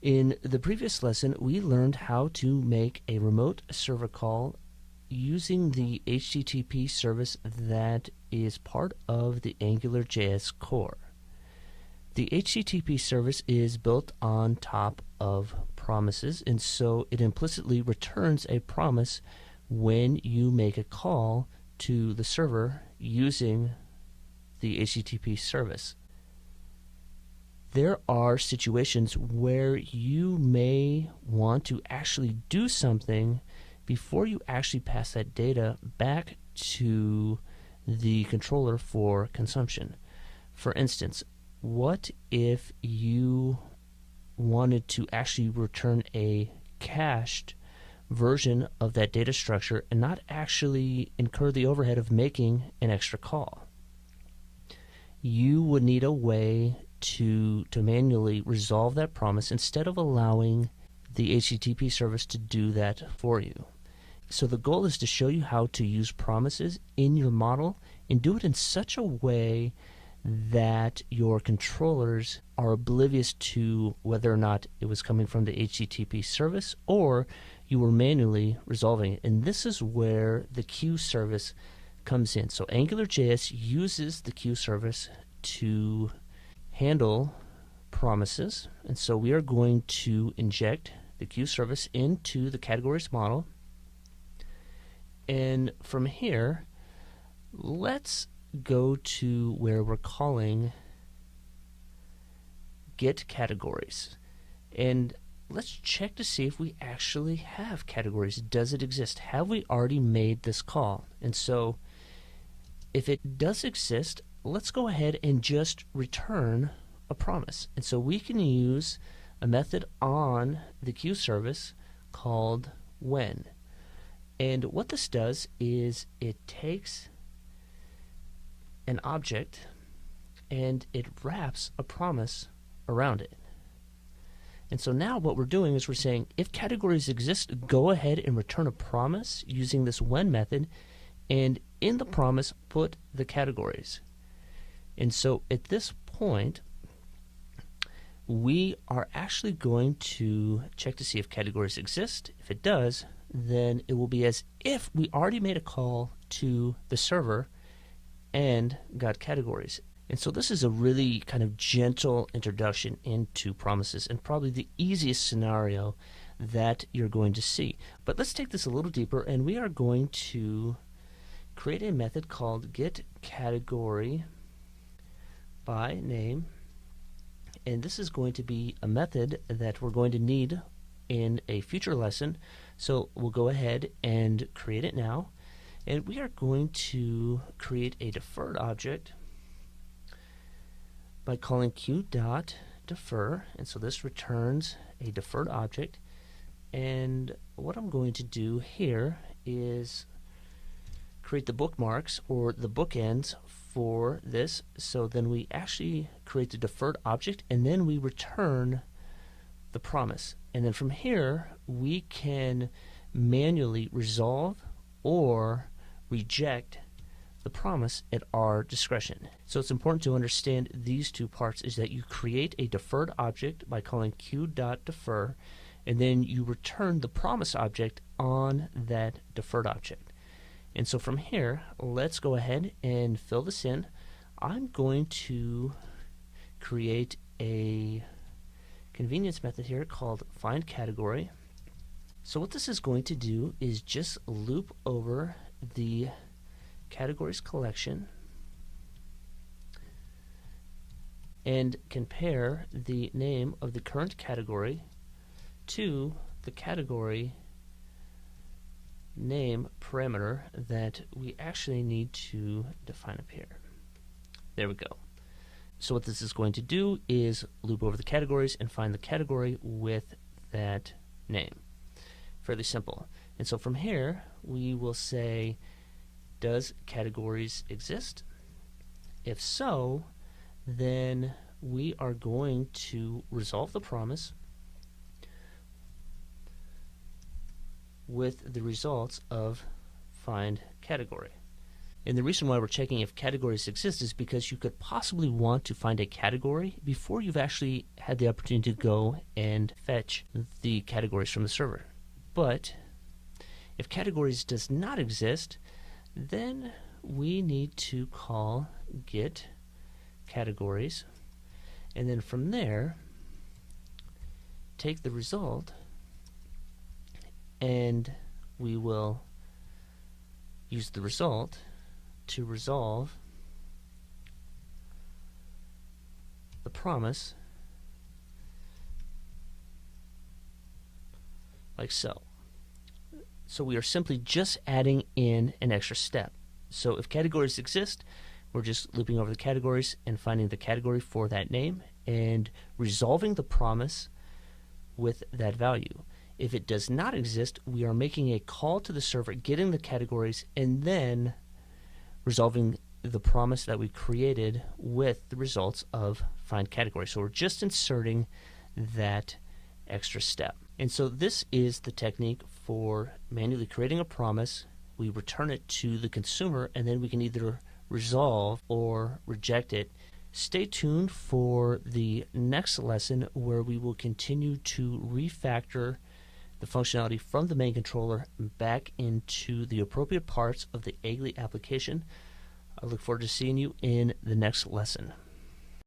In the previous lesson, we learned how to make a remote server call using the HTTP service that is part of the AngularJS core. The HTTP service is built on top of promises, and so it implicitly returns a promise when you make a call to the server using the HTTP service. There are situations where you may want to actually do something before you actually pass that data back to the controller for consumption. For instance, what if you wanted to actually return a cached version of that data structure and not actually incur the overhead of making an extra call? You would need a way to manually resolve that promise instead of allowing the HTTP service to do that for you. So the goal is to show you how to use promises in your model and do it in such a way that your controllers are oblivious to whether or not it was coming from the HTTP service or you were manually resolving it. And this is where the queue service comes in. So AngularJS uses the queue service to handle promises, and so we are going to inject the queue service into the categories model, and from here let's go to where we're calling get categories, and let's check to see if we actually have categories. Does it exist? Have we already made this call? And so if it does exist, let's go ahead and just return a promise. And so we can use a method on the queue service called when. And what this does is it takes an object and it wraps a promise around it. And so now what we're doing is we're saying if categories exist, go ahead and return a promise using this when method, and in the promise put the categories. And so at this point we are actually going to check to see if categories exist. If it does, then it will be as if we already made a call to the server and got categories. And so this is a really kind of gentle introduction into promises and probably the easiest scenario that you're going to see. But let's take this a little deeper, and we are going to create a method called getCategory by name. And this is going to be a method that we're going to need in a future lesson. So we'll go ahead and create it now. And we are going to create a deferred object by calling queue.defer. And so this returns a deferred object. And what I'm going to do here is create the bookmarks or the bookends for this. So then we actually create the deferred object and then we return the promise. And then from here we can manually resolve or reject the promise at our discretion. So it's important to understand these two parts, is that you create a deferred object by calling queue.defer, and then you return the promise object on that deferred object. And so from here, let's go ahead and fill this in. I'm going to create a convenience method here called findCategory. So what this is going to do is just loop over the categories collection and compare the name of the current category to the category name parameter that we actually need to define up here. There we go. So what this is going to do is loop over the categories and find the category with that name. Fairly simple. And so from here we will say, does categories exist? If so, then we are going to resolve the promise with the results of find category. And the reason why we're checking if categories exist is because you could possibly want to find a category before you've actually had the opportunity to go and fetch the categories from the server. But if categories does not exist, then we need to call get categories, and then from there take the result, and we will use the result to resolve the promise like so. So we are simply just adding in an extra step. So if categories exist, we're just looping over the categories and finding the category for that name and resolving the promise with that value. If it does not exist, we are making a call to the server, getting the categories, and then resolving the promise that we created with the results of find category. So we're just inserting that extra step. And so this is the technique for manually creating a promise. We return it to the consumer, and then we can either resolve or reject it. Stay tuned for the next lesson where we will continue to refactor the functionality from the main controller back into the appropriate parts of the egghead application. I look forward to seeing you in the next lesson.